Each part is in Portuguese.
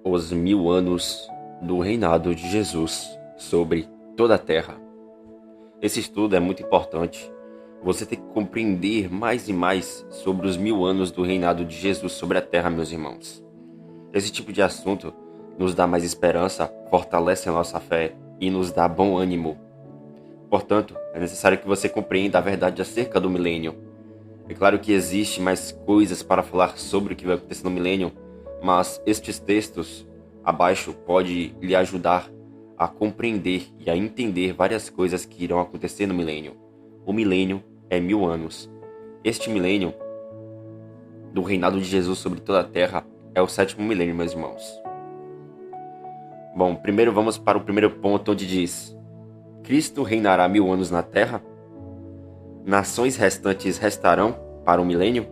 Os 1000 anos do reinado de Jesus sobre toda a terra. Esse estudo é muito importante. Você tem que compreender mais e mais sobre os 1000 anos do reinado de Jesus sobre a terra, meus irmãos. Esse tipo de assunto nos dá mais esperança, fortalece a nossa fé e nos dá bom ânimo. Portanto, é necessário que você compreenda a verdade acerca do milênio. É claro que existe mais coisas para falar sobre o que vai acontecer no milênio, mas estes textos abaixo podem lhe ajudar a compreender e a entender várias coisas que irão acontecer no milênio. O milênio é 1000 anos. Este milênio do reinado de Jesus sobre toda a terra é o 7º milênio, meus irmãos. Bom, primeiro vamos para o primeiro ponto, onde diz: Cristo reinará 1000 anos na terra? Nações restantes restarão para o milênio?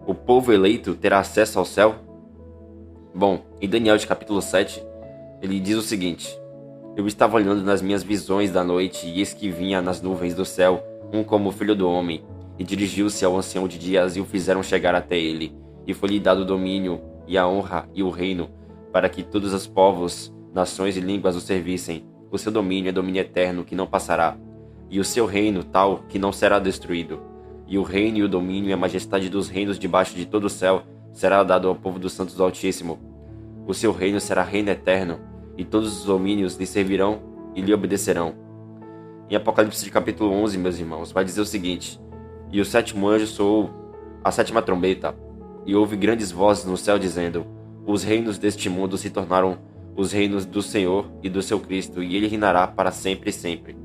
O povo eleito terá acesso ao céu? Bom, em Daniel de capítulo 7, ele diz o seguinte: Eu estava olhando nas minhas visões da noite, e eis que vinha nas nuvens do céu um como filho do homem, e dirigiu-se ao ancião de dias, e o fizeram chegar até ele, e foi-lhe dado o domínio, e a honra, e o reino, para que todos os povos, nações e línguas o servissem. O seu domínio é domínio eterno, que não passará, e o seu reino tal, que não será destruído. E o reino e o domínio e a majestade dos reinos debaixo de todo o céu será dado ao povo dos santos do Altíssimo. O seu reino será reino eterno, e todos os domínios lhe servirão e lhe obedecerão. Em Apocalipse de capítulo 11, meus irmãos, vai dizer o seguinte: E o 7º anjo soou a 7ª trombeta, e houve grandes vozes no céu dizendo: Os reinos deste mundo se tornaram os reinos do Senhor e do seu Cristo, e ele reinará para sempre e sempre.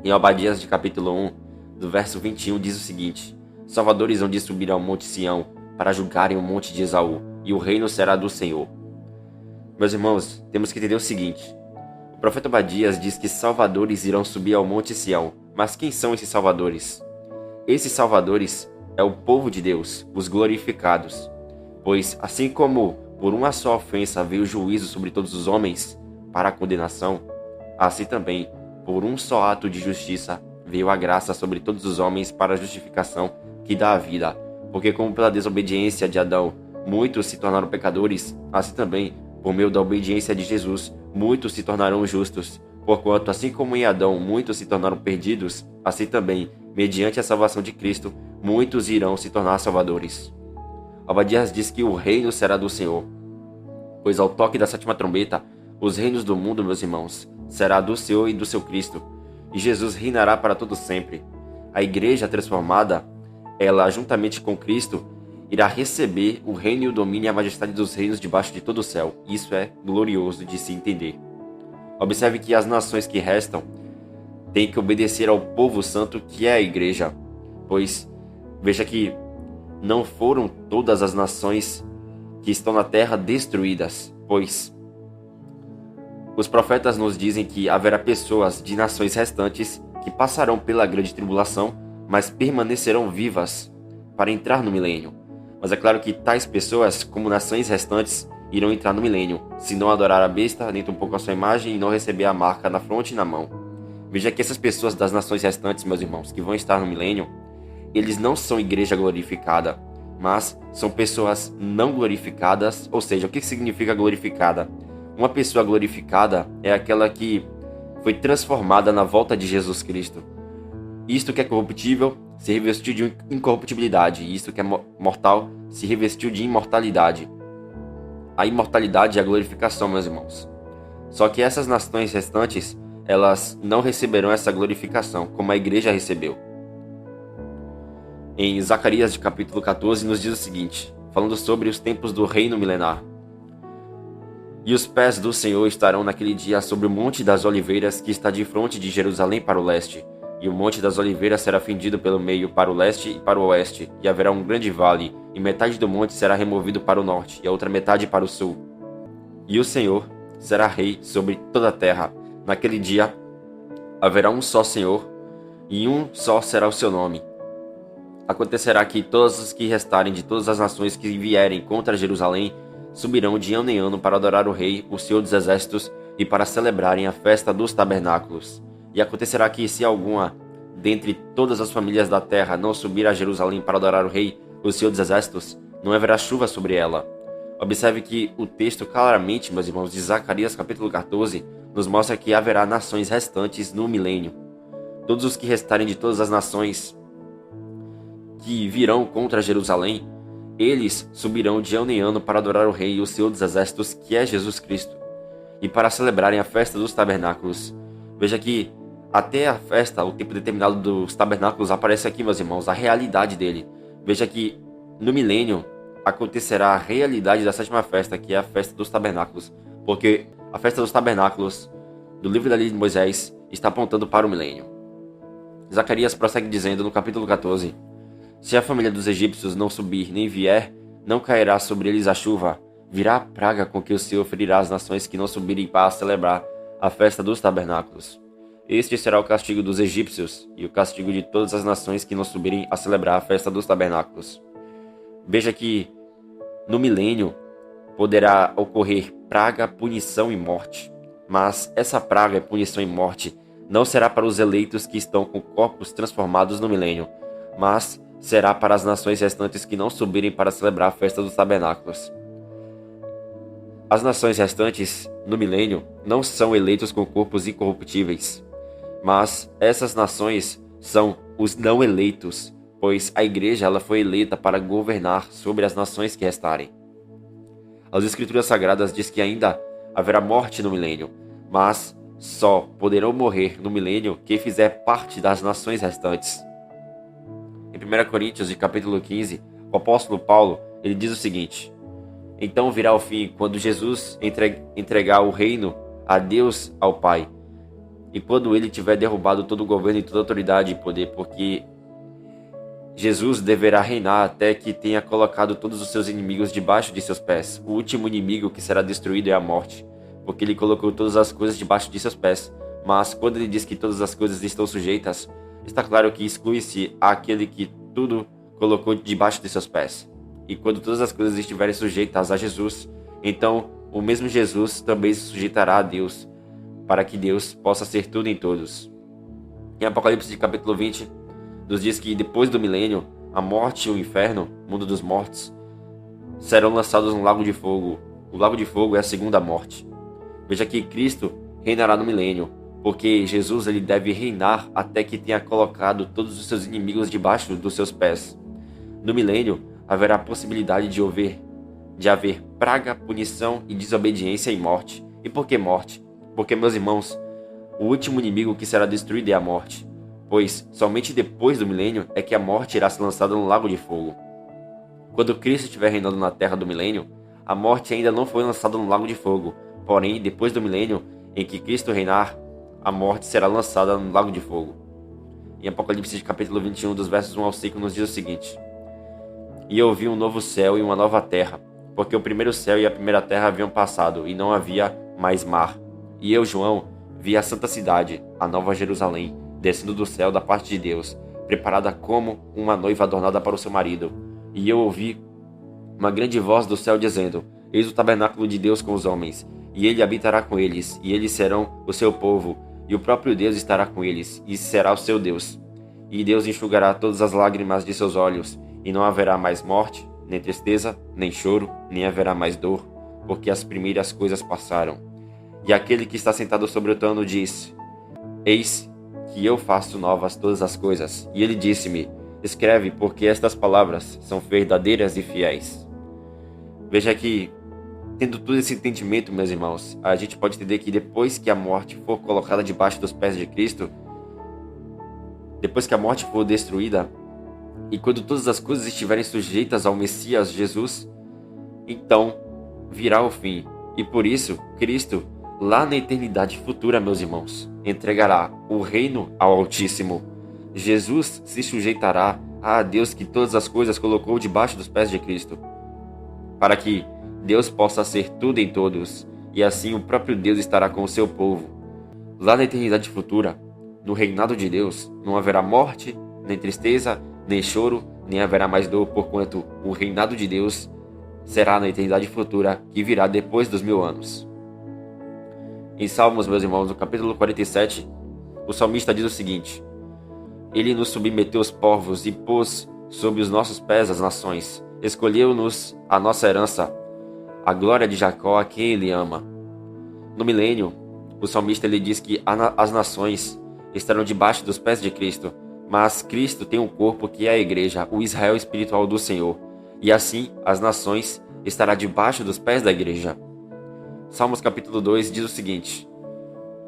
Em Obadias de capítulo 1, do verso 21, diz o seguinte: Salvadores hão de subir ao monte Sião, para julgarem o monte de Esaú, e o reino será do Senhor. Meus irmãos, temos que entender o seguinte: o profeta Obadias diz que salvadores irão subir ao monte Sião. Mas quem são esses salvadores? Esses salvadores é o povo de Deus, os glorificados. Pois, assim como por uma só ofensa veio o juízo sobre todos os homens, para a condenação, assim também, por um só ato de justiça, veio a graça sobre todos os homens para a justificação que dá a vida. Porque como pela desobediência de Adão muitos se tornaram pecadores, assim também, por meio da obediência de Jesus, muitos se tornarão justos. Porquanto, assim como em Adão muitos se tornaram perdidos, assim também, mediante a salvação de Cristo, muitos irão se tornar salvadores. Obadias diz que o reino será do Senhor, pois ao toque da 7ª trombeta, os reinos do mundo, meus irmãos, será do Senhor e do seu Cristo, e Jesus reinará para todo sempre. A igreja transformada, ela, juntamente com Cristo, irá receber o reino e o domínio e a majestade dos reinos debaixo de todo o céu. Isso é glorioso de se entender. Observe que as nações que restam têm que obedecer ao povo santo, que é a igreja, pois veja que não foram todas as nações que estão na terra destruídas, pois os profetas nos dizem que haverá pessoas de nações restantes que passarão pela grande tribulação, mas permanecerão vivas para entrar no milênio. Mas é claro que tais pessoas, como nações restantes, irão entrar no milênio, se não adorar a besta, nem tampouco a sua imagem, e não receber a marca na fronte e na mão. Veja que essas pessoas das nações restantes, meus irmãos, que vão estar no milênio, eles não são igreja glorificada, mas são pessoas não glorificadas. Ou seja, o que significa glorificada? Uma pessoa glorificada é aquela que foi transformada na volta de Jesus Cristo. Isto que é corruptível se revestiu de incorruptibilidade, e isto que é mortal se revestiu de imortalidade. A imortalidade é a glorificação, meus irmãos. Só que essas nações restantes, elas não receberão essa glorificação, como a igreja recebeu. Em Zacarias de capítulo 14 nos diz o seguinte, falando sobre os tempos do reino milenar: E os pés do Senhor estarão naquele dia sobre o monte das oliveiras, que está de fronte de Jerusalém para o leste. E o monte das oliveiras será fendido pelo meio para o leste e para o oeste, e haverá um grande vale, e metade do monte será removido para o norte, e a outra metade para o sul. E o Senhor será rei sobre toda a terra. Naquele dia haverá um só Senhor, e um só será o seu nome. Acontecerá que todos os que restarem de todas as nações que vierem contra Jerusalém subirão de ano em ano para adorar o Rei, o Senhor dos Exércitos, e para celebrarem a festa dos tabernáculos. E acontecerá que, se alguma dentre todas as famílias da terra não subir a Jerusalém para adorar o Rei, o Senhor dos Exércitos, não haverá chuva sobre ela. Observe que o texto claramente, meus irmãos, de Zacarias capítulo 14, nos mostra que haverá nações restantes no milênio. Todos os que restarem de todas as nações que virão contra Jerusalém, eles subirão de ano em ano para adorar o Rei e o Senhor dos Exércitos, que é Jesus Cristo, e para celebrarem a festa dos tabernáculos. Veja que até a festa, o tempo determinado dos tabernáculos, aparece aqui, meus irmãos, a realidade dele. Veja que no milênio acontecerá a realidade da sétima festa, que é a festa dos tabernáculos, porque a festa dos tabernáculos do livro da lei de Moisés está apontando para o milênio. Zacarias prossegue dizendo no capítulo 14: se a família dos egípcios não subir nem vier, não cairá sobre eles a chuva, virá a praga com que o Senhor ferirá as nações que não subirem para celebrar a festa dos tabernáculos. Este será o castigo dos egípcios e o castigo de todas as nações que não subirem a celebrar a festa dos tabernáculos. Veja que no milênio poderá ocorrer praga, punição e morte, mas essa praga, punição e morte não será para os eleitos que estão com corpos transformados no milênio, mas será para as nações restantes que não subirem para celebrar a festa dos tabernáculos. As nações restantes no milênio não são eleitos com corpos incorruptíveis, mas essas nações são os não eleitos, pois a igreja ela foi eleita para governar sobre as nações que restarem. As escrituras sagradas diz que ainda haverá morte no milênio, mas só poderão morrer no milênio quem fizer parte das nações restantes. Em 1 Coríntios, de capítulo 15, o apóstolo Paulo ele diz o seguinte: então virá o fim quando Jesus entregar o reino a Deus, ao Pai, e quando ele tiver derrubado todo o governo e toda a autoridade e poder, porque Jesus deverá reinar até que tenha colocado todos os seus inimigos debaixo de seus pés. O último inimigo que será destruído é a morte, porque ele colocou todas as coisas debaixo de seus pés. Mas quando ele diz que todas as coisas estão sujeitas, está claro que exclui-se aquele que tudo colocou debaixo de seus pés. E quando todas as coisas estiverem sujeitas a Jesus, então o mesmo Jesus também se sujeitará a Deus, para que Deus possa ser tudo em todos. Em Apocalipse de capítulo 20, nos diz que depois do milênio, a morte e o inferno, mundo dos mortos, serão lançados no lago de fogo. O lago de fogo é a segunda morte. Veja que Cristo reinará no milênio, porque Jesus ele deve reinar até que tenha colocado todos os seus inimigos debaixo dos seus pés. No milênio, haverá a possibilidade de haver praga, punição e desobediência e morte. E por que morte? Porque, meus irmãos, o último inimigo que será destruído é a morte, pois somente depois do milênio é que a morte irá ser lançada no lago de fogo. Quando Cristo estiver reinando na terra do milênio, a morte ainda não foi lançada no lago de fogo, porém, depois do milênio em que Cristo reinar, a morte será lançada no lago de fogo. Em Apocalipse de capítulo 21, dos versos 1 ao 5, nos diz o seguinte: e eu vi um novo céu e uma nova terra, porque o primeiro céu e a primeira terra haviam passado, e não havia mais mar. E eu, João, vi a santa cidade, a nova Jerusalém, descendo do céu da parte de Deus, preparada como uma noiva adornada para o seu marido. E eu ouvi uma grande voz do céu dizendo: eis o tabernáculo de Deus com os homens, e ele habitará com eles, e eles serão o seu povo, e o próprio Deus estará com eles, e será o seu Deus. E Deus enxugará todas as lágrimas de seus olhos, e não haverá mais morte, nem tristeza, nem choro, nem haverá mais dor, porque as primeiras coisas passaram. E aquele que está sentado sobre o trono disse: eis que eu faço novas todas as coisas. E ele disse-me: escreve, porque estas palavras são verdadeiras e fiéis. Veja que, tendo todo esse entendimento, meus irmãos, a gente pode entender que depois que a morte for colocada debaixo dos pés de Cristo, depois que a morte for destruída, e quando todas as coisas estiverem sujeitas ao Messias Jesus, então virá o fim. E por isso, Cristo, lá na eternidade futura, meus irmãos, entregará o reino ao Altíssimo. Jesus se sujeitará a Deus que todas as coisas colocou debaixo dos pés de Cristo, para que Deus possa ser tudo em todos, e assim o próprio Deus estará com o seu povo. Lá na eternidade futura, no reinado de Deus, não haverá morte, nem tristeza, nem choro, nem haverá mais dor, porquanto o reinado de Deus será na eternidade futura, que virá depois dos 1000 anos. Em Salmos, meus irmãos, no capítulo 47, o salmista diz o seguinte: ele nos submeteu os povos e pôs sob os nossos pés as nações, escolheu-nos a nossa herança, a glória de Jacó a quem ele ama. No milênio, o salmista ele diz que as nações estarão debaixo dos pés de Cristo, mas Cristo tem um corpo que é a igreja, o Israel espiritual do Senhor, e assim as nações estarão debaixo dos pés da igreja. Salmos capítulo 2 diz o seguinte: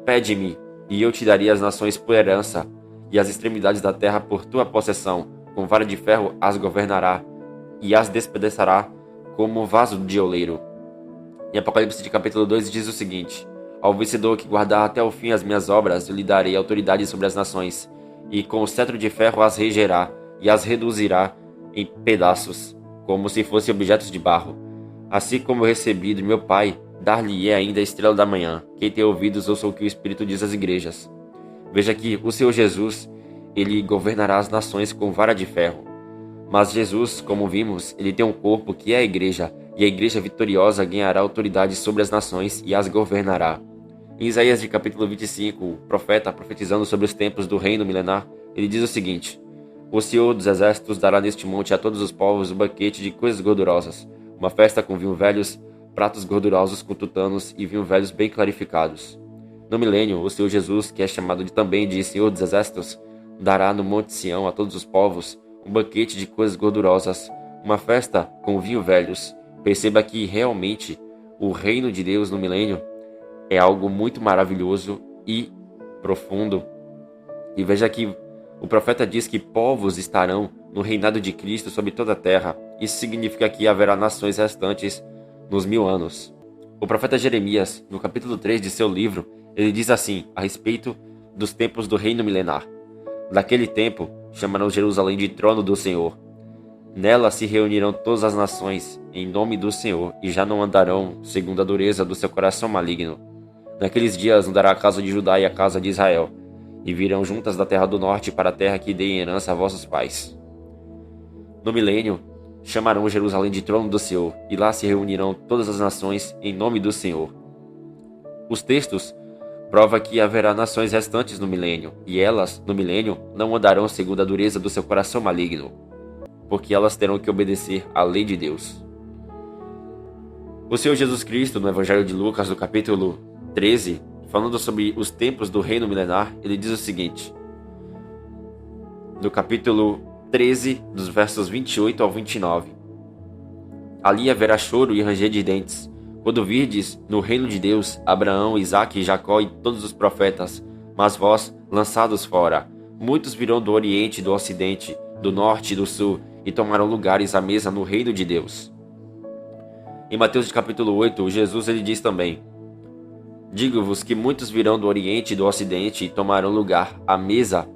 Pede-me, e eu te daria as nações por herança, e as extremidades da terra por tua possessão. Com vara de ferro as governará, e as despedaçará como vaso de oleiro. Em Apocalipse de capítulo 2 diz o seguinte: Ao vencedor que guardar até o fim as minhas obras, eu lhe darei autoridade sobre as nações, e com o cetro de ferro as regerá, e as reduzirá em pedaços, como se fossem objetos de barro. Assim como eu recebi de meu Pai, dar-lhe-ei ainda a estrela da manhã. Quem tem ouvidos, ouça o que o Espírito diz às igrejas. Veja que o Senhor Jesus, ele governará as nações com vara de ferro. Mas Jesus, como vimos, ele tem um corpo que é a igreja, e a igreja vitoriosa ganhará autoridade sobre as nações e as governará. Em Isaías de capítulo 25, o profeta, profetizando sobre os tempos do reino milenar, ele diz o seguinte: O Senhor dos exércitos dará neste monte a todos os povos um banquete de coisas gordurosas, uma festa com vinho velhos, pratos gordurosos com tutanos e vinho velhos bem clarificados. No milênio, o Senhor Jesus, que é chamado também de Senhor dos exércitos, dará no monte Sião a todos os povos um banquete de coisas gordurosas, uma festa com vinho velhos. Perceba que realmente o reino de Deus no milênio é algo muito maravilhoso e profundo. E veja que o profeta diz que povos estarão no reinado de Cristo sobre toda a terra. Isso significa que haverá nações restantes nos 1000 anos. O profeta Jeremias, no capítulo 3 de seu livro, ele diz assim, a respeito dos tempos do reino milenar: Naquele tempo, chamarão Jerusalém de trono do Senhor. Nela se reunirão todas as nações, em nome do Senhor, e já não andarão segundo a dureza do seu coração maligno. Naqueles dias andará a casa de Judá e a casa de Israel, e virão juntas da terra do norte para a terra que dei em herança a vossos pais. No milênio, chamarão Jerusalém de trono do Senhor, e lá se reunirão todas as nações em nome do Senhor. Os textos provam que haverá nações restantes no milênio, e elas, no milênio, não andarão segundo a dureza do seu coração maligno, porque elas terão que obedecer à lei de Deus. O Senhor Jesus Cristo, no Evangelho de Lucas, no capítulo 13, falando sobre os tempos do reino milenar, ele diz o seguinte, no capítulo 13, dos versos 28 ao 29. Ali haverá choro e ranger de dentes, quando virdes no reino de Deus Abraão, Isaque, Jacó e todos os profetas, mas vós, lançados fora, muitos virão do oriente e do ocidente, do norte e do sul, e tomarão lugares à mesa no reino de Deus. Em Mateus capítulo 8, Jesus ele diz também: Digo-vos que muitos virão do oriente e do ocidente e tomarão lugar à mesa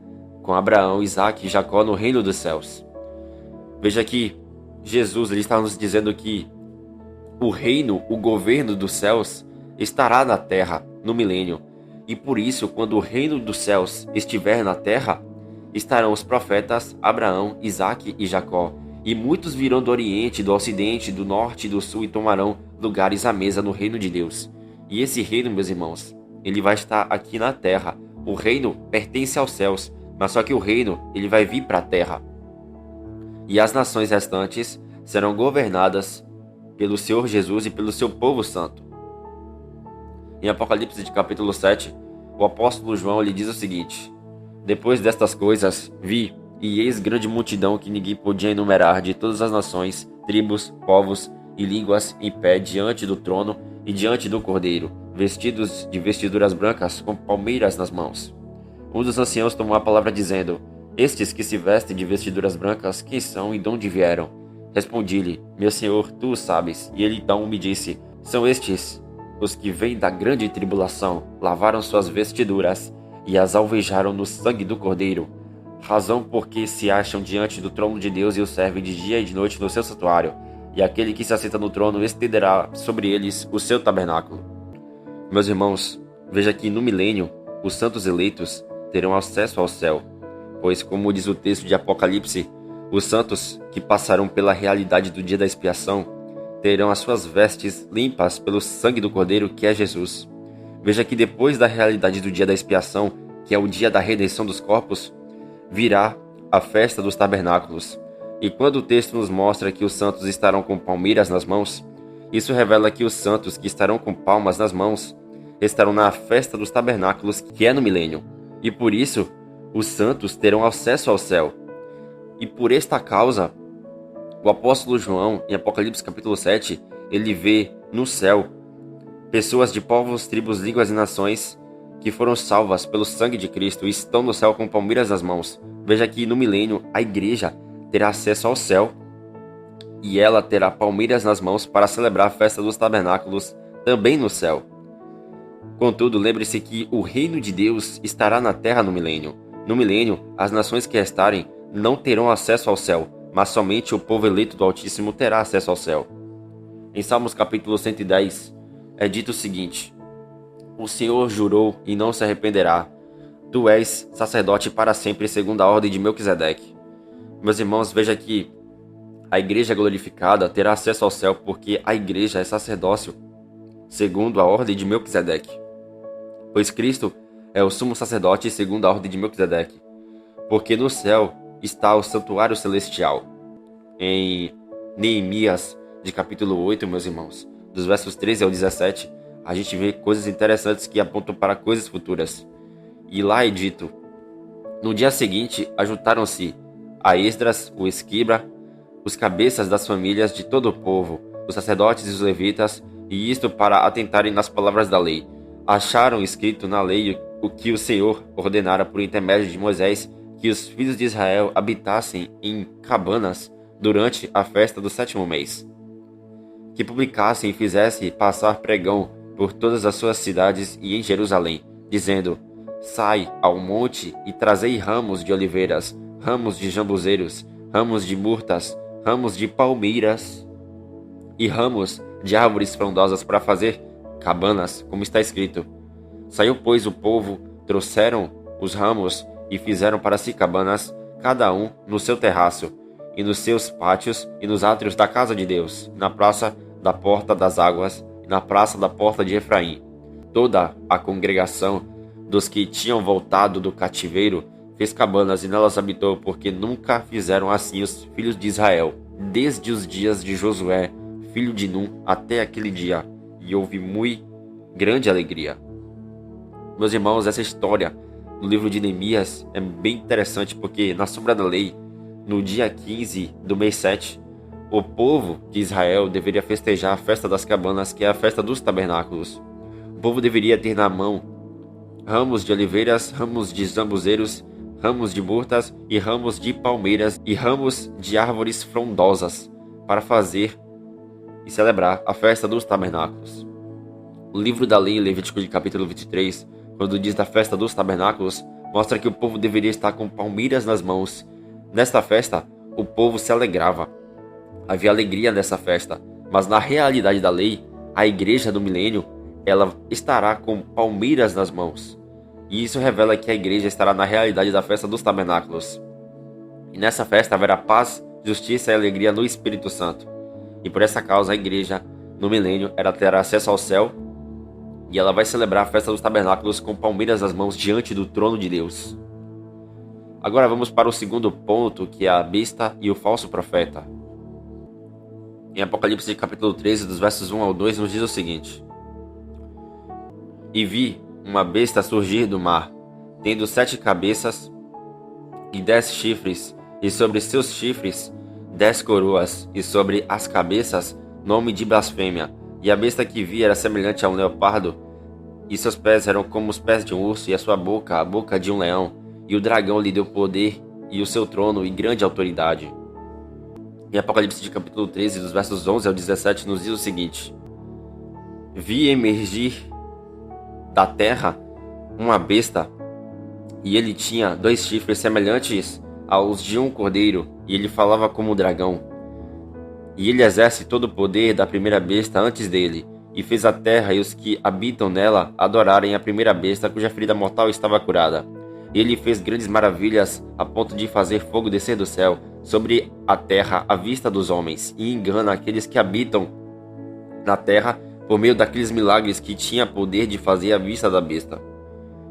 com Abraão, Isaque e Jacó no reino dos céus. Veja que Jesus ele está nos dizendo que o reino, o governo dos céus estará na terra no milênio. E por isso, quando o reino dos céus estiver na terra, estarão os profetas Abraão, Isaque e Jacó. E muitos virão do oriente, do ocidente, do norte e do sul e tomarão lugares à mesa no reino de Deus. E esse reino, meus irmãos, ele vai estar aqui na terra. O reino pertence aos céus, mas só que o reino ele vai vir para a terra. E as nações restantes serão governadas pelo Senhor Jesus e pelo seu povo santo. Em Apocalipse de capítulo 7, o apóstolo João lhe diz o seguinte: Depois destas coisas, vi, e eis grande multidão que ninguém podia enumerar, de todas as nações, tribos, povos e línguas, em pé diante do trono e diante do Cordeiro, vestidos de vestiduras brancas, com palmeiras nas mãos. Um dos anciãos tomou a palavra dizendo: Estes que se vestem de vestiduras brancas, quem são e de onde vieram? Respondi-lhe: Meu senhor, tu o sabes. E ele então me disse: São estes os que vêm da grande tribulação, lavaram suas vestiduras e as alvejaram no sangue do Cordeiro, razão porque se acham diante do trono de Deus e o servem de dia e de noite no seu santuário, e aquele que se assenta no trono estenderá sobre eles o seu tabernáculo. Meus irmãos, veja que no milênio os santos eleitos terão acesso ao céu, pois, como diz o texto de Apocalipse, os santos que passarão pela realidade do dia da expiação terão as suas vestes limpas pelo sangue do Cordeiro, que é Jesus. Veja que depois da realidade do dia da expiação, que é o dia da redenção dos corpos, virá a festa dos tabernáculos. E quando o texto nos mostra que os santos estarão com palmeiras nas mãos, Isso revela que os santos que estarão com palmas nas mãos estarão na festa dos tabernáculos, que é no milênio, e por isso os santos terão acesso ao céu. E por esta causa, o apóstolo João, em Apocalipse capítulo 7, ele vê no céu pessoas de povos, tribos, línguas e nações que foram salvas pelo sangue de Cristo e estão no céu com palmeiras nas mãos. Veja que no milênio a igreja terá acesso ao céu e ela terá palmeiras nas mãos para celebrar a festa dos tabernáculos também no céu. Contudo, lembre-se que o reino de Deus estará na terra no milênio. No milênio, as nações que restarem não terão acesso ao céu, mas somente o povo eleito do Altíssimo terá acesso ao céu. Em Salmos capítulo 110, é dito o seguinte: o Senhor jurou e não se arrependerá. Tu és sacerdote para sempre, segundo a ordem de Melquisedeque. Meus irmãos, veja que a igreja glorificada terá acesso ao céu porque a igreja é sacerdócio, segundo a ordem de Melquisedeque. Pois Cristo é o sumo sacerdote segundo a ordem de Melquisedeque. Porque no céu está o santuário celestial. Em Neemias, de capítulo 8, meus irmãos, dos versos 13 ao 17, a gente vê coisas interessantes que apontam para coisas futuras. E lá é dito: no dia seguinte, ajuntaram-se a Esdras, o escriba, os cabeças das famílias de todo o povo, os sacerdotes e os levitas, e isto para atentarem nas palavras da lei. Acharam escrito na lei o que o Senhor ordenara por intermédio de Moisés, que os filhos de Israel habitassem em cabanas durante a festa do 7º mês, que publicassem e fizessem passar pregão por todas as suas cidades e em Jerusalém, dizendo: sai ao monte e trazei ramos de oliveiras, ramos de jambuzeiros, ramos de murtas, ramos de palmeiras e ramos de árvores frondosas para fazer cabanas, como está escrito. Saiu, pois, o povo, trouxeram os ramos e fizeram para si cabanas, cada um no seu terraço, e nos seus pátios, e nos átrios da casa de Deus, na praça da porta das águas, e na praça da porta de Efraim. Toda a congregação dos que tinham voltado do cativeiro fez cabanas e nelas habitou, porque nunca fizeram assim os filhos de Israel, desde os dias de Josué, filho de Num, até aquele dia, e houve muito grande alegria. Meus irmãos, essa história no livro de Neemias é bem interessante, porque na sombra da lei, no dia 15 do mês 7, o povo de Israel deveria festejar a festa das cabanas, que é a festa dos tabernáculos. O povo deveria ter na mão ramos de oliveiras, ramos de zambuzeiros, ramos de murtas e ramos de palmeiras e ramos de árvores frondosas para fazer e celebrar a festa dos tabernáculos. O livro da lei, Levítico de capítulo 23, quando diz da festa dos tabernáculos, mostra que o povo deveria estar com palmeiras nas mãos. Nesta festa, o povo se alegrava. Havia alegria nessa festa, mas na realidade da lei, a igreja do milênio, ela estará com palmeiras nas mãos. E isso revela que a igreja estará na realidade da festa dos tabernáculos. E nessa festa haverá paz, justiça e alegria no Espírito Santo. E por essa causa a igreja, no milênio, ela terá acesso ao céu e ela vai celebrar a festa dos tabernáculos com palmeiras nas mãos diante do trono de Deus. Agora vamos para o segundo ponto, que é a besta e o falso profeta. Em Apocalipse capítulo 13, dos versos 1 ao 2, nos diz o seguinte: e vi uma besta surgir do mar, tendo 7 cabeças e 10 chifres, e sobre seus chifres 10 coroas, e sobre as cabeças nome de blasfêmia. E a besta que vi era semelhante a um leopardo, e seus pés eram como os pés de um urso, e a sua boca a boca de um leão. E o dragão lhe deu poder, e o seu trono, e grande autoridade. Em Apocalipse de capítulo 13, dos versos 11 ao 17, nos diz o seguinte: vi emergir da terra uma besta, e ele tinha 2 chifres semelhantes aos de um cordeiro, e ele falava como o dragão. E ele exerce todo o poder da primeira besta antes dele, e fez a terra e os que habitam nela adorarem a primeira besta, cuja ferida mortal estava curada. Ele fez grandes maravilhas, a ponto de fazer fogo descer do céu sobre a terra à vista dos homens, e engana aqueles que habitam na terra por meio daqueles milagres que tinha poder de fazer à vista da besta,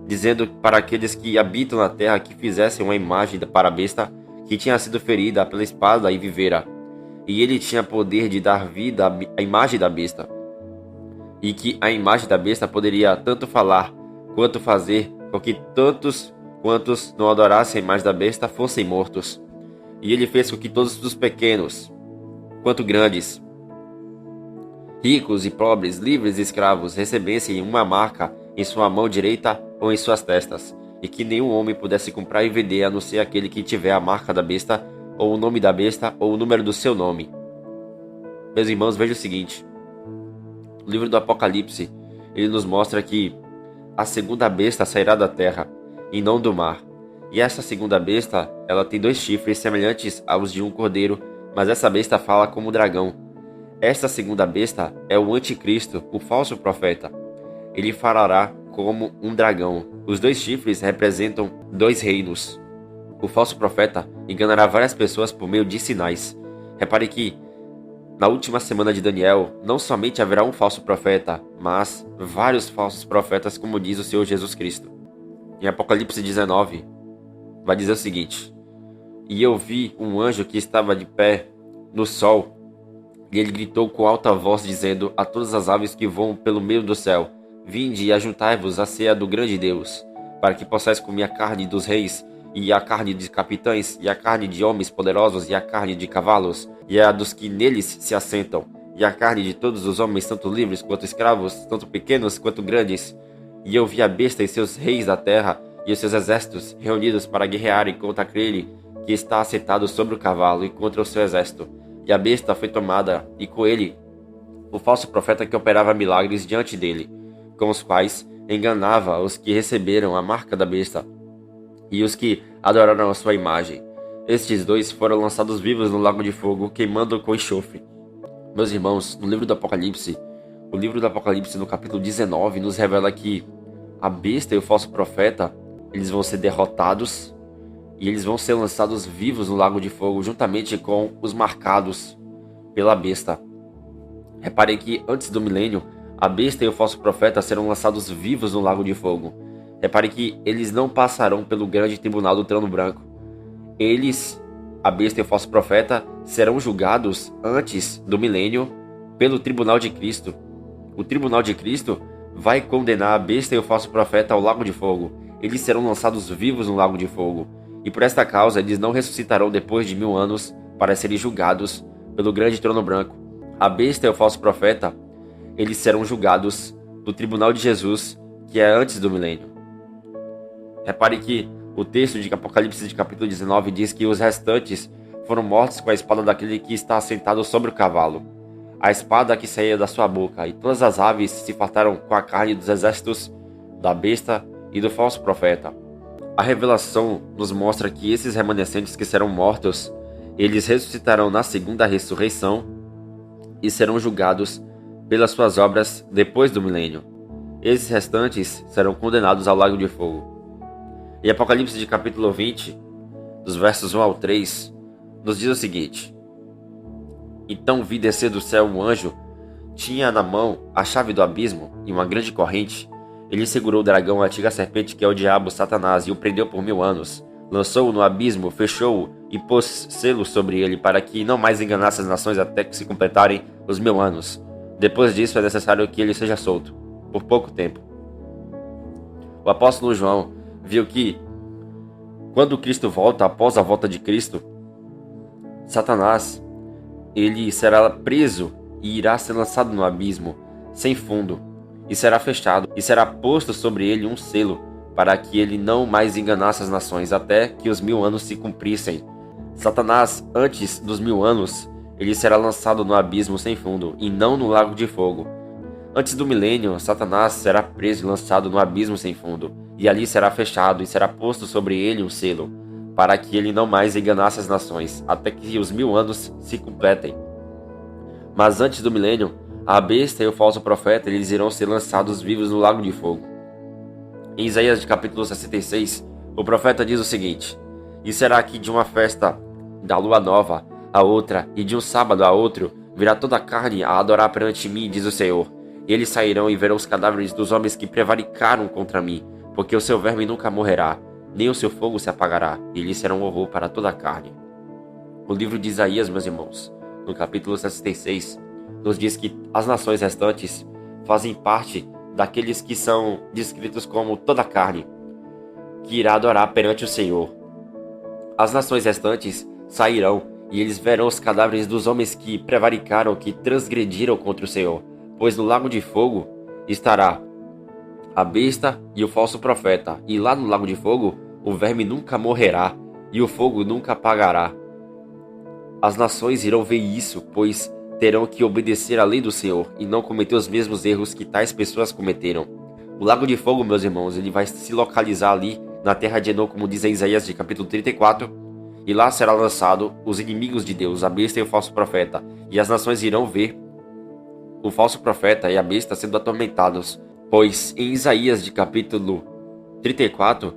dizendo para aqueles que habitam na terra que fizessem uma imagem para a besta, que tinha sido ferida pela espada e vivera. e ele tinha poder de dar vida à imagem da besta, e que a imagem da besta poderia tanto falar quanto fazer com que tantos quantos não adorassem a imagem da besta fossem mortos. E ele fez com que todos os pequenos quanto grandes, ricos e pobres, livres e escravos, recebessem uma marca em sua mão direita ou em suas testas, e que nenhum homem pudesse comprar e vender a não ser aquele que tiver a marca da besta, ou o nome da besta, ou o número do seu nome. Meus irmãos, veja o seguinte: o livro do Apocalipse, ele nos mostra que a segunda besta sairá da terra, e não do mar. E essa segunda besta, ela tem 2 chifres semelhantes aos de um cordeiro, mas essa besta fala como um dragão. Esta segunda besta é o anticristo, o falso profeta. Ele falará como um dragão. Os 2 chifres representam 2 reinos. O falso profeta enganará várias pessoas por meio de sinais. Repare que na última semana de Daniel, não somente haverá um falso profeta, mas vários falsos profetas, como diz o Senhor Jesus Cristo. Em Apocalipse 19, vai dizer o seguinte: E eu vi um anjo que estava de pé no sol, e ele gritou com alta voz, dizendo a todas as aves que voam pelo meio do céu: Vinde e ajuntai-vos à ceia do grande Deus, para que possais comer a carne dos reis, e a carne de capitães, e a carne de homens poderosos, e a carne de cavalos, e a dos que neles se assentam, e a carne de todos os homens, tanto livres quanto escravos, tanto pequenos quanto grandes. E eu vi a besta e seus reis da terra, e os seus exércitos, reunidos para guerrearem contra aquele que está assentado sobre o cavalo, e contra o seu exército. E a besta foi tomada, e com ele o falso profeta que operava milagres diante dele, com os quais enganava os que receberam a marca da besta, e os que adoraram a sua imagem. Estes 2 foram lançados vivos no lago de fogo, queimando com enxofre. Meus irmãos, no livro do Apocalipse, no capítulo 19, nos revela que a besta e o falso profeta, eles vão ser derrotados, e eles vão ser lançados vivos no lago de fogo, juntamente com os marcados pela besta. Reparem que antes do milênio, a besta e o falso profeta serão lançados vivos no lago de fogo. Repare que eles não passarão pelo grande tribunal do trono branco. Eles, a besta e o falso profeta, serão julgados antes do milênio pelo tribunal de Cristo. O tribunal de Cristo vai condenar a besta e o falso profeta ao lago de fogo. Eles serão lançados vivos no lago de fogo. E por esta causa eles não ressuscitarão depois de 1000 anos para serem julgados pelo grande trono branco. A besta e o falso profeta, eles serão julgados no tribunal de Jesus, que é antes do milênio. Repare que o texto de Apocalipse de capítulo 19 diz que os restantes foram mortos com a espada daquele que está assentado sobre o cavalo, a espada que saía da sua boca, e todas as aves se fartaram com a carne dos exércitos da besta e do falso profeta. A revelação nos mostra que esses remanescentes que serão mortos, eles ressuscitarão na segunda ressurreição e serão julgados pelas suas obras depois do milênio. Esses restantes serão condenados ao lago de fogo. Em Apocalipse de capítulo 20, dos versos 1 ao 3, nos diz o seguinte: Então vi descer do céu um anjo, tinha na mão a chave do abismo e uma grande corrente. Ele segurou o dragão, a antiga serpente que é o diabo, Satanás, e o prendeu por 1000 anos. Lançou-o no abismo, fechou-o e pôs selo sobre ele, para que não mais enganasse as nações até que se completarem os 1000 anos. Depois disso é necessário que ele seja solto, por pouco tempo. O apóstolo João viu que, quando Cristo volta, após a volta de Cristo, Satanás, ele será preso e irá ser lançado no abismo, sem fundo, e será fechado, e será posto sobre ele um selo, para que ele não mais enganasse as nações, até que os 1000 anos se cumprissem. Satanás, antes dos 1000 anos, ele será lançado no abismo sem fundo, e não no lago de fogo. Antes do milênio, Satanás será preso e lançado no abismo sem fundo, e ali será fechado, e será posto sobre ele um selo, para que ele não mais enganasse as nações, até que os 1000 anos se completem. Mas antes do milênio, a besta e o falso profeta, eles irão ser lançados vivos no lago de fogo. Em Isaías de capítulo 66, o profeta diz o seguinte: E será que de uma festa da lua nova a outra, e de um sábado a outro, virá toda a carne a adorar perante mim, diz o Senhor. E eles sairão e verão os cadáveres dos homens que prevaricaram contra mim, porque o seu verme nunca morrerá, nem o seu fogo se apagará, e eles serão horror para toda a carne. O livro de Isaías, meus irmãos, no capítulo 66, nos diz que as nações restantes fazem parte daqueles que são descritos como toda a carne, que irá adorar perante o Senhor. As nações restantes sairão e eles verão os cadáveres dos homens que prevaricaram, que transgrediram contra o Senhor, pois no lago de fogo estará a besta e o falso profeta, e lá no lago de fogo o verme nunca morrerá e o fogo nunca apagará. As nações irão ver isso, pois terão que obedecer à lei do Senhor e não cometer os mesmos erros que tais pessoas cometeram. O lago de fogo, meus irmãos, ele vai se localizar ali na terra de Edom, como diz em Isaías de capítulo 34, e lá será lançado os inimigos de Deus, a besta e o falso profeta, e as nações irão ver o falso profeta e a besta sendo atormentados, pois em Isaías de capítulo 34,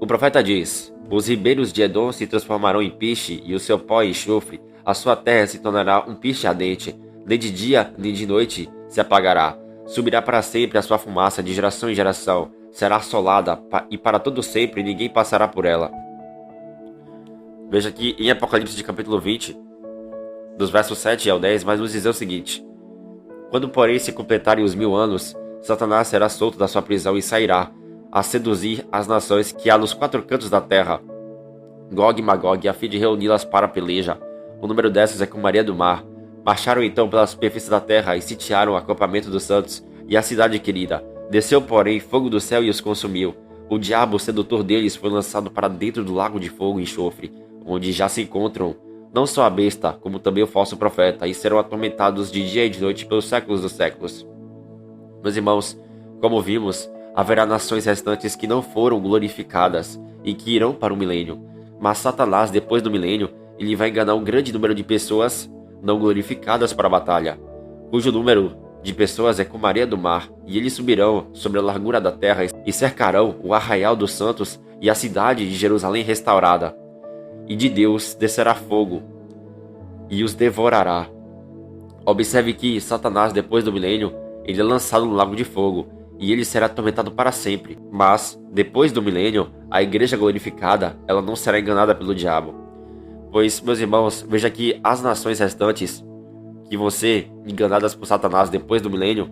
o profeta diz: os ribeiros de Edom se transformarão em piche e o seu pó em enxofre, a sua terra se tornará um piche ardente, nem de dia nem de noite se apagará, subirá para sempre a sua fumaça de geração em geração, será assolada e para todo sempre ninguém passará por ela. Veja que em Apocalipse de capítulo 20, dos versos 7 ao 10, vai nos dizer o seguinte: quando porém se completarem os 1000 anos, Satanás será solto da sua prisão e sairá a seduzir as nações que há nos 4 cantos da terra, Gog e Magog, a fim de reuni-las para a peleja. O número dessas é como a areia do mar. Marcharam então pela superfície da terra e sitiaram o acampamento dos santos e a cidade querida. Desceu, porém, fogo do céu e os consumiu. O diabo, o sedutor deles, foi lançado para dentro do lago de fogo e enxofre, onde já se encontram não só a besta, como também o falso profeta, e serão atormentados de dia e de noite pelos séculos dos séculos. Meus irmãos, como vimos, haverá nações restantes que não foram glorificadas e que irão para o milênio. Mas Satanás, depois do milênio, ele vai enganar um grande número de pessoas não glorificadas para a batalha, cujo número de pessoas é como a areia do mar, e eles subirão sobre a largura da terra e cercarão o arraial dos santos e a cidade de Jerusalém restaurada. E de Deus descerá fogo e os devorará. Observe que Satanás, depois do milênio, ele é lançado no lago de fogo, e ele será atormentado para sempre. Mas, depois do milênio, a igreja glorificada, ela não será enganada pelo diabo. Pois, meus irmãos, veja que as nações restantes, que vão ser enganadas por Satanás depois do milênio,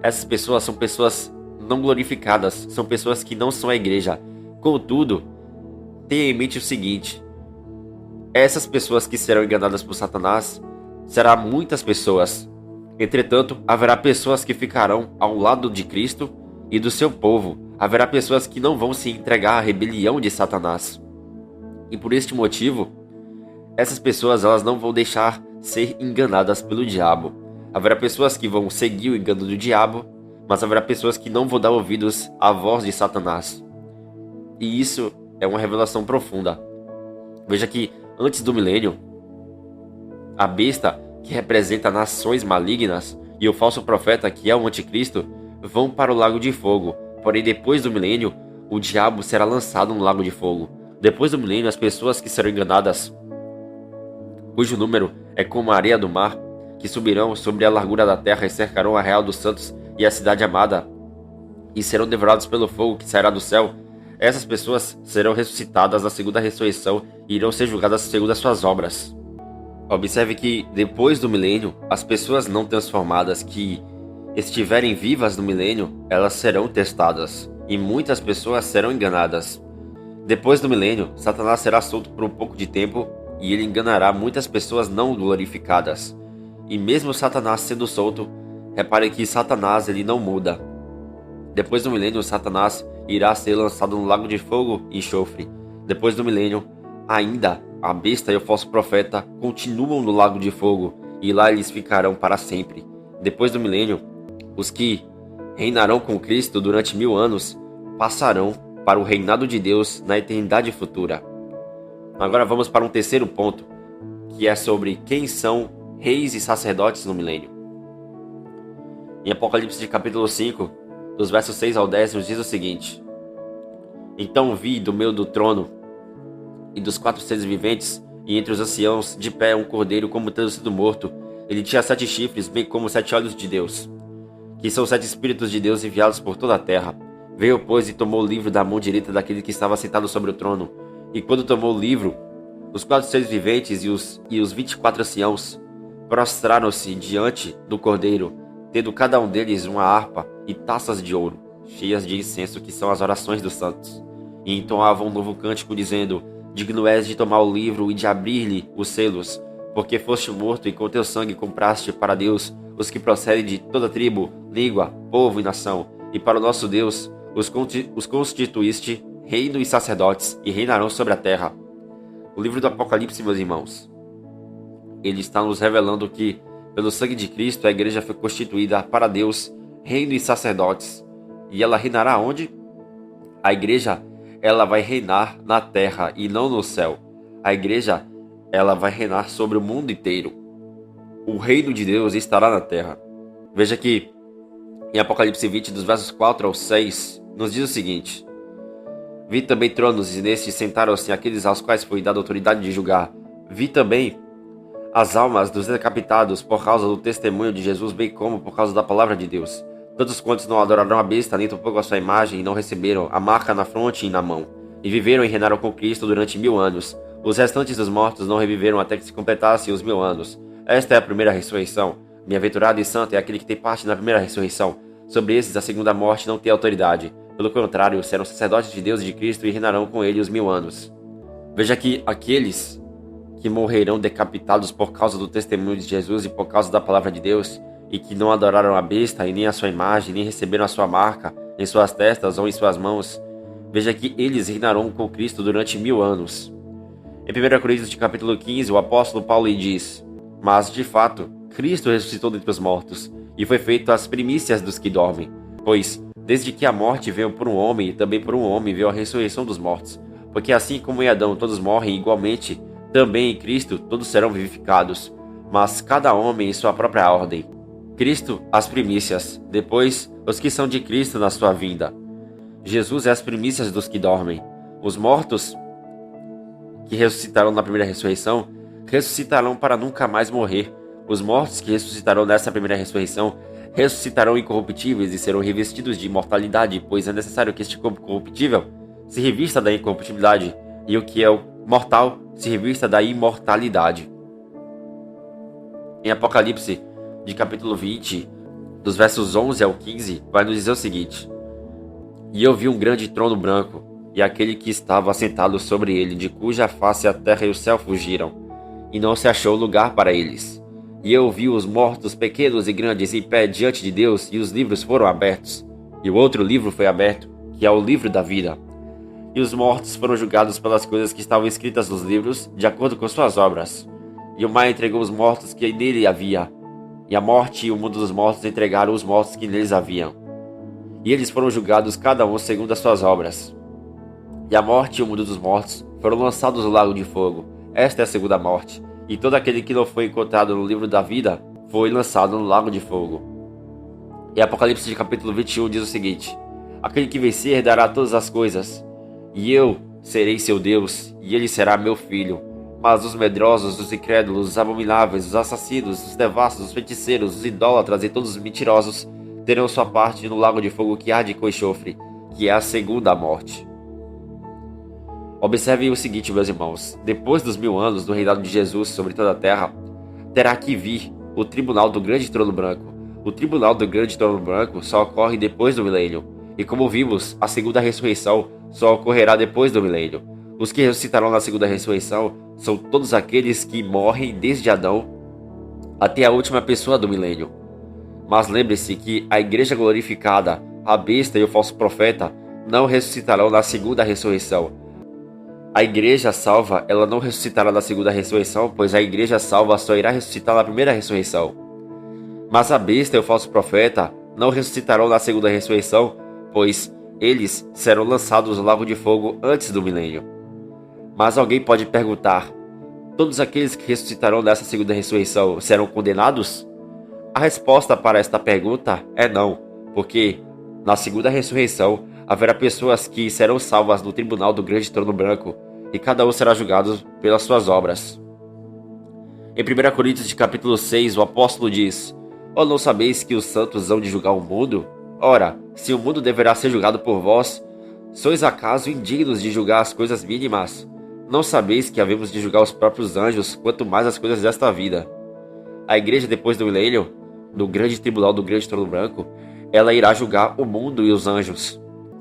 essas pessoas são pessoas não glorificadas, são pessoas que não são a igreja. Contudo, tenha em mente o seguinte: essas pessoas que serão enganadas por Satanás, serão muitas pessoas. Entretanto, haverá pessoas que ficarão ao lado de Cristo e do seu povo. Haverá pessoas que não vão se entregar à rebelião de Satanás. E por este motivo, essas pessoas elas não vão deixar ser enganadas pelo diabo. Haverá pessoas que vão seguir o engano do diabo, mas haverá pessoas que não vão dar ouvidos à voz de Satanás. E isso é uma revelação profunda. Veja que antes do milênio, a besta, que representa nações malignas, e o falso profeta, que é o anticristo, vão para o lago de fogo. Porém, depois do milênio, o diabo será lançado no lago de fogo. Depois do milênio, as pessoas que serão enganadas, cujo número é como a areia do mar, que subirão sobre a largura da terra e cercarão a real dos santos e a cidade amada, e serão devorados pelo fogo que sairá do céu. Essas pessoas serão ressuscitadas na segunda ressurreição e irão ser julgadas segundo as suas obras. Observe que, depois do milênio, as pessoas não transformadas que estiverem vivas no milênio, elas serão testadas, e muitas pessoas serão enganadas. Depois do milênio, Satanás será solto por um pouco de tempo, e ele enganará muitas pessoas não glorificadas. E mesmo Satanás sendo solto, repare que Satanás ele não muda. Depois do milênio, Satanás irá ser lançado no lago de fogo e enxofre. Depois do milênio, ainda a besta e o falso profeta continuam no lago de fogo, e lá eles ficarão para sempre. Depois do milênio, os que reinarão com Cristo durante 1000 anos passarão para o reinado de Deus na eternidade futura. Agora vamos para um terceiro ponto, que é sobre quem são reis e sacerdotes no milênio. Em Apocalipse de capítulo 5, dos versos 6 ao 10, nos diz o seguinte: então vi do meio do trono e dos 4 seres viventes, e entre os anciãos, de pé um cordeiro como tendo sido morto. Ele tinha 7 chifres, bem como 7 olhos de Deus, que são 7 espíritos de Deus enviados por toda a terra. Veio, pois, e tomou o livro da mão direita daquele que estava sentado sobre o trono. E quando tomou o livro, Os 4 seres viventes e os 24 anciãos prostraram-se diante do Cordeiro, tendo cada um deles uma harpa e taças de ouro, cheias de incenso, que são as orações dos santos. E entoavam um novo cântico, dizendo: Digno és de tomar o livro e de abrir-lhe os selos, porque foste morto e com teu sangue compraste para Deus os que procedem de toda tribo, língua, povo e nação, e para o nosso Deus os constituíste reino e sacerdotes, e reinarão sobre a terra. O livro do Apocalipse, meus irmãos, ele está nos revelando que, pelo sangue de Cristo, a igreja foi constituída para Deus, reino e sacerdotes. E ela reinará onde? A igreja, ela vai reinar na terra e não no céu. A igreja, ela vai reinar sobre o mundo inteiro. O reino de Deus estará na terra. Veja que em Apocalipse 20, dos versos 4 ao 6, nos diz o seguinte: Vi também tronos, e nestes sentaram-se aqueles aos quais foi dada autoridade de julgar. Vi também as almas dos decapitados por causa do testemunho de Jesus, bem como por causa da palavra de Deus. Todos quantos não adoraram a besta, nem tampouco a sua imagem, e não receberam a marca na fronte e na mão, e viveram e reinaram com Cristo durante 1000 anos. Os restantes dos mortos não reviveram até que se completassem os 1000 anos. Esta é a primeira ressurreição. Bem-aventurado e santo é aquele que tem parte na primeira ressurreição. Sobre esses a segunda morte não tem autoridade. Pelo contrário, serão sacerdotes de Deus e de Cristo e reinarão com ele os 1000 anos. Veja que aqueles que morrerão decapitados por causa do testemunho de Jesus e por causa da palavra de Deus, e que não adoraram a besta e nem a sua imagem, nem receberam a sua marca em suas testas ou em suas mãos, veja que eles reinarão com Cristo durante 1000 anos. Em 1 Coríntios capítulo 15, o apóstolo Paulo lhe diz: Mas, de fato, Cristo ressuscitou dentre os mortos, e foi feito as primícias dos que dormem. Pois, desde que a morte veio por um homem, e também por um homem veio a ressurreição dos mortos. Porque assim como em Adão todos morrem igualmente, também em Cristo todos serão vivificados, mas cada homem em sua própria ordem. Cristo, as primícias, depois os que são de Cristo na sua vinda. Jesus é as primícias dos que dormem. Os mortos que ressuscitarão na primeira ressurreição, ressuscitarão para nunca mais morrer. Os mortos que ressuscitarão nessa primeira ressurreição, ressuscitarão incorruptíveis e serão revestidos de imortalidade, pois é necessário que este corpo corruptível se revista da incorruptibilidade, e o que é o mortal se revista da imortalidade. Em Apocalipse, de capítulo 20, dos versos 11 ao 15, vai nos dizer o seguinte: E eu vi um grande trono branco, e aquele que estava assentado sobre ele, de cuja face a terra e o céu fugiram, e não se achou lugar para eles. E eu vi os mortos, pequenos e grandes, em pé diante de Deus, e os livros foram abertos. E o outro livro foi aberto, que é o livro da vida. E os mortos foram julgados pelas coisas que estavam escritas nos livros, de acordo com suas obras. E o mar entregou os mortos que nele havia, e a morte e o mundo dos mortos entregaram os mortos que neles haviam. E eles foram julgados cada um segundo as suas obras. E a morte e o mundo dos mortos foram lançados no lago de fogo. Esta é a segunda morte. E todo aquele que não foi encontrado no livro da vida foi lançado no lago de fogo. E Apocalipse de capítulo 21 diz o seguinte: Aquele que vencer herdará todas as coisas, e eu serei seu Deus, e ele será meu filho. Mas os medrosos, os incrédulos, os abomináveis, os assassinos, os devassos, os feiticeiros, os idólatras e todos os mentirosos terão sua parte no lago de fogo que arde com enxofre, que é a segunda morte. Observem o seguinte, meus irmãos: depois dos 1000 anos do reinado de Jesus sobre toda a terra, terá que vir o tribunal do grande trono branco. O tribunal do grande trono branco só ocorre depois do milênio, e como vimos, a segunda ressurreição só ocorrerá depois do milênio. Os que ressuscitarão na segunda ressurreição são todos aqueles que morrem desde Adão até a última pessoa do milênio. Mas lembre-se que a igreja glorificada, a besta e o falso profeta não ressuscitarão na segunda ressurreição. A igreja salva, ela não ressuscitará na segunda ressurreição, pois a igreja salva só irá ressuscitar na primeira ressurreição. Mas a besta e o falso profeta não ressuscitarão na segunda ressurreição, pois eles serão lançados no lago de fogo antes do milênio. Mas alguém pode perguntar: todos aqueles que ressuscitarão nessa segunda ressurreição serão condenados? A resposta para esta pergunta é não, porque na segunda ressurreição haverá pessoas que serão salvas no tribunal do grande trono branco, e cada um será julgado pelas suas obras. Em 1 Coríntios de capítulo 6, o apóstolo diz: Ou não sabeis que os santos hão de julgar o mundo? Ora, se o mundo deverá ser julgado por vós, sois acaso indignos de julgar as coisas mínimas? não sabeis que havemos de julgar os próprios anjos, quanto mais as coisas desta vida? A igreja, depois do milênio, do grande tribunal do grande trono branco, ela irá julgar o mundo e os anjos.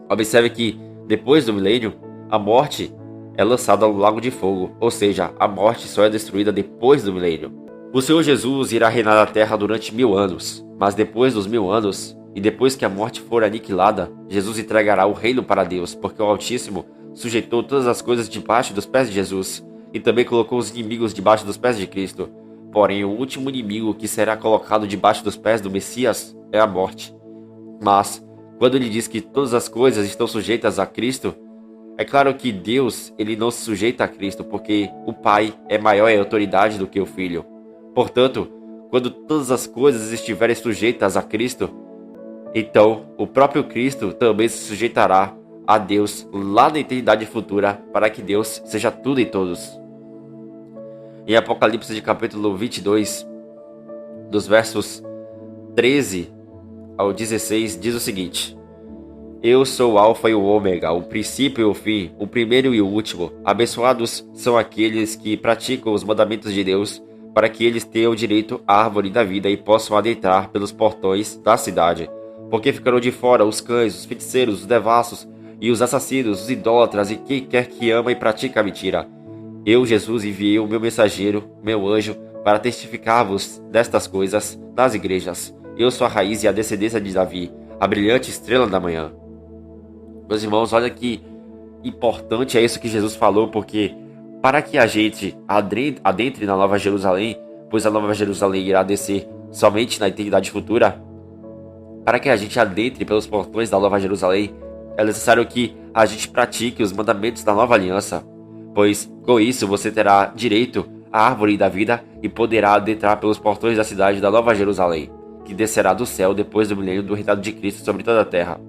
Observe que, depois do milênio, a morte é lançada no lago de fogo, ou seja, a morte só é destruída depois do milênio. O Senhor Jesus irá reinar na terra durante 1000 anos, mas depois dos 1000 anos, e depois que a morte for aniquilada, Jesus entregará o reino para Deus, porque o Altíssimo sujeitou todas as coisas debaixo dos pés de Jesus, e também colocou os inimigos debaixo dos pés de Cristo. Porém, o último inimigo que será colocado debaixo dos pés do Messias é a morte. Mas, quando ele diz que todas as coisas estão sujeitas a Cristo, é claro que Deus ele não se sujeita a Cristo, porque o Pai é maior em autoridade do que o Filho. Portanto, quando todas as coisas estiverem sujeitas a Cristo, então o próprio Cristo também se sujeitará a Deus lá na eternidade futura, para que Deus seja tudo e todos. Em Apocalipse de capítulo 22, dos versos 13 ao 16, diz o seguinte: Eu sou o Alfa e o Ômega, o princípio e o fim, o primeiro e o último. Abençoados são aqueles que praticam os mandamentos de Deus, para que eles tenham direito à árvore da vida e possam adentrar pelos portões da cidade. Porque ficarão de fora os cães, os feiticeiros, os devassos e os assassinos, os idólatras e quem quer que ama e pratica a mentira. Eu, Jesus, enviei o meu mensageiro, meu anjo, para testificar-vos destas coisas nas igrejas. Eu sou a raiz e a descendência de Davi, a brilhante estrela da manhã. Meus irmãos, olha que importante é isso que Jesus falou, porque para que a gente adentre na Nova Jerusalém, pois a Nova Jerusalém irá descer somente na eternidade futura, para que a gente adentre pelos portões da Nova Jerusalém, é necessário que a gente pratique os mandamentos da Nova Aliança, pois com isso você terá direito à árvore da vida e poderá adentrar pelos portões da cidade da Nova Jerusalém, que descerá do céu depois do milênio do reinado de Cristo sobre toda a terra.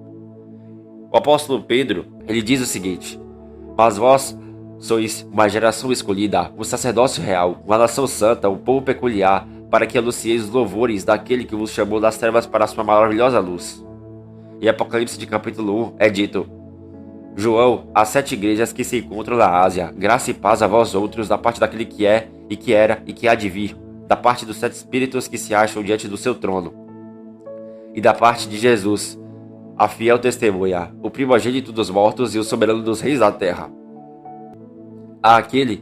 O apóstolo Pedro, ele diz o seguinte: Mas vós sois uma geração escolhida, um sacerdócio real, uma nação santa, um povo peculiar, para que anuncieis os louvores daquele que vos chamou das trevas para a sua maravilhosa luz. Em Apocalipse de capítulo 1 é dito: João, às 7 igrejas que se encontram na Ásia, graça e paz a vós outros, da parte daquele que é, e que era, e que há de vir, da parte dos 7 espíritos que se acham diante do seu trono, e da parte de Jesus, a fiel testemunha, o primogênito dos mortos e o soberano dos reis da terra. Àquele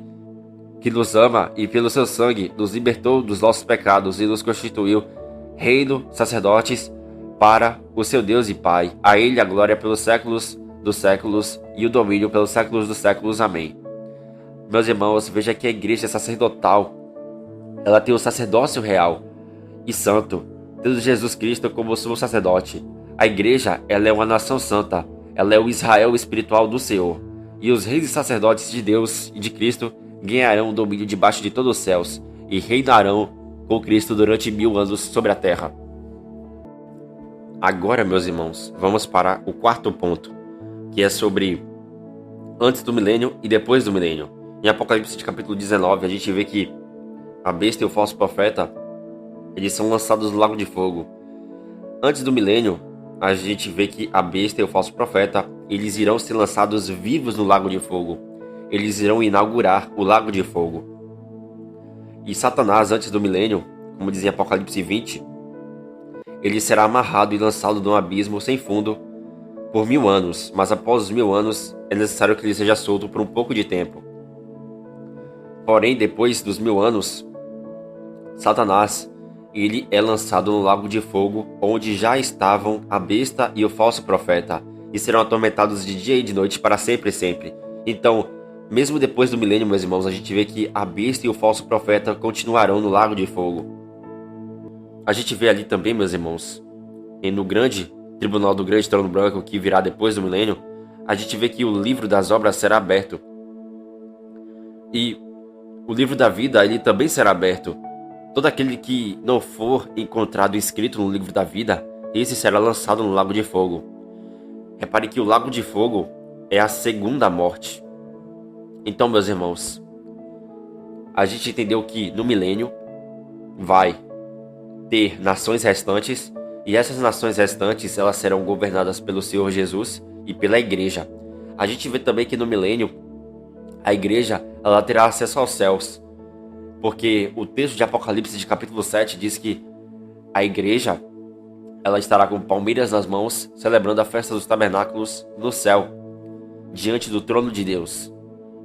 que nos ama e pelo seu sangue nos libertou dos nossos pecados e nos constituiu reino, sacerdotes, para o seu Deus e Pai. A ele a glória pelos séculos dos séculos e o domínio pelos séculos dos séculos. Amém. Meus irmãos, veja que a igreja sacerdotal, ela tem o sacerdócio real e santo, tendo Jesus Cristo como sumo sacerdote. A igreja, ela é uma nação santa, ela é o Israel espiritual do Senhor. E os reis e sacerdotes de Deus e de Cristo ganharão o domínio debaixo de todos os céus e reinarão com Cristo durante 1000 anos sobre a terra. Agora, meus irmãos, vamos para o quarto ponto, que é sobre antes do milênio e depois do milênio. Em Apocalipse de capítulo 19, a gente vê que a besta e o falso profeta, eles são lançados no lago de fogo. Antes do milênio, a gente vê que a besta e o falso profeta, eles irão ser lançados vivos no lago de fogo. Eles irão inaugurar o lago de fogo. E Satanás, antes do milênio, como dizia Apocalipse 20, ele será amarrado e lançado num abismo sem fundo por 1000 anos, mas após os 1000 anos é necessário que ele seja solto por um pouco de tempo. Porém, depois dos 1000 anos, Satanás, ele é lançado no lago de fogo, onde já estavam a besta e o falso profeta, e serão atormentados de dia e de noite para sempre e sempre. Então, mesmo depois do milênio, meus irmãos, a gente vê que a besta e o falso profeta continuarão no lago de fogo. A gente vê ali também, meus irmãos, e no grande tribunal do grande trono branco que virá depois do milênio, a gente vê que o livro das obras será aberto. E o livro da vida, ele também será aberto. Todo aquele que não for encontrado escrito no livro da vida, esse será lançado no lago de fogo. Repare que o lago de fogo é a segunda morte. Então, meus irmãos, a gente entendeu que no milênio vai ter nações restantes, e essas nações restantes, elas serão governadas pelo Senhor Jesus e pela igreja. A gente vê também que no milênio a igreja ela terá acesso aos céus. Porque o texto de Apocalipse de capítulo 7 diz que a igreja ela estará com palmeiras nas mãos, celebrando a festa dos tabernáculos no céu, diante do trono de Deus.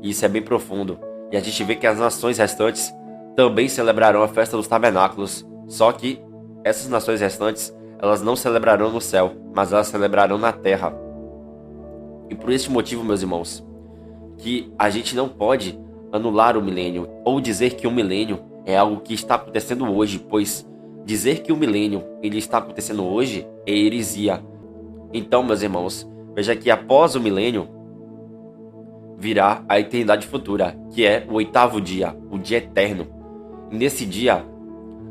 E isso é bem profundo. E a gente vê que as nações restantes também celebrarão a festa dos tabernáculos. Só que essas nações restantes, elas não celebrarão no céu, mas elas celebrarão na terra. E por este motivo, meus irmãos, que a gente não pode anular o milênio, ou dizer que o milênio é algo que está acontecendo hoje, pois dizer que o milênio ele está acontecendo hoje é heresia. Então, meus irmãos, veja que após o milênio virá a eternidade futura, que é o 8º dia, o dia eterno. E nesse dia,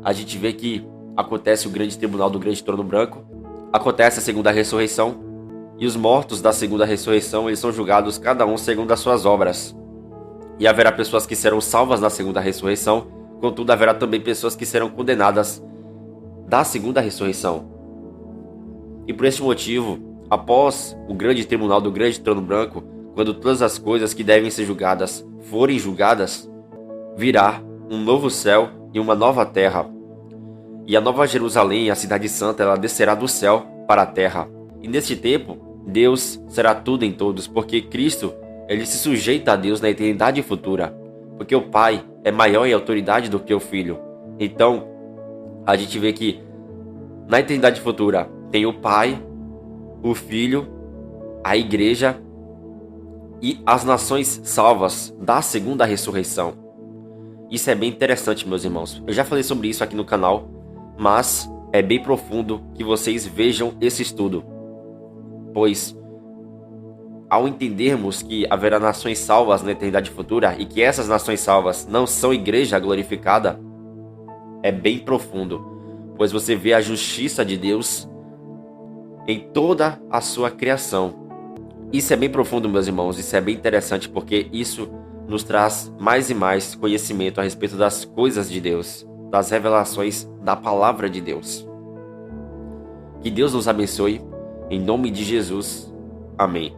a gente vê que acontece o grande tribunal do grande trono branco, acontece a segunda ressurreição, e os mortos da segunda ressurreição, eles são julgados cada um segundo as suas obras. E haverá pessoas que serão salvas na segunda ressurreição, contudo haverá também pessoas que serão condenadas da segunda ressurreição. E por este motivo, após o grande tribunal do grande trono branco, quando todas as coisas que devem ser julgadas forem julgadas, virá um novo céu e uma nova terra. E a nova Jerusalém, a cidade santa, ela descerá do céu para a terra. E neste tempo, Deus será tudo em todos, porque Cristo, ele se sujeita a Deus na eternidade futura, porque o Pai é maior em autoridade do que o Filho. Então, a gente vê que na eternidade futura tem o Pai, o Filho, a Igreja e as nações salvas da segunda ressurreição. Isso é bem interessante, meus irmãos. Eu já falei sobre isso aqui no canal, mas é bem profundo que vocês vejam esse estudo. Pois, ao entendermos que haverá nações salvas na eternidade futura e que essas nações salvas não são igreja glorificada, é bem profundo. Pois você vê a justiça de Deus em toda a sua criação. Isso é bem profundo, meus irmãos. Isso é bem interessante porque isso nos traz mais e mais conhecimento a respeito das coisas de Deus, das revelações da palavra de Deus. Que Deus nos abençoe. Em nome de Jesus. Amém.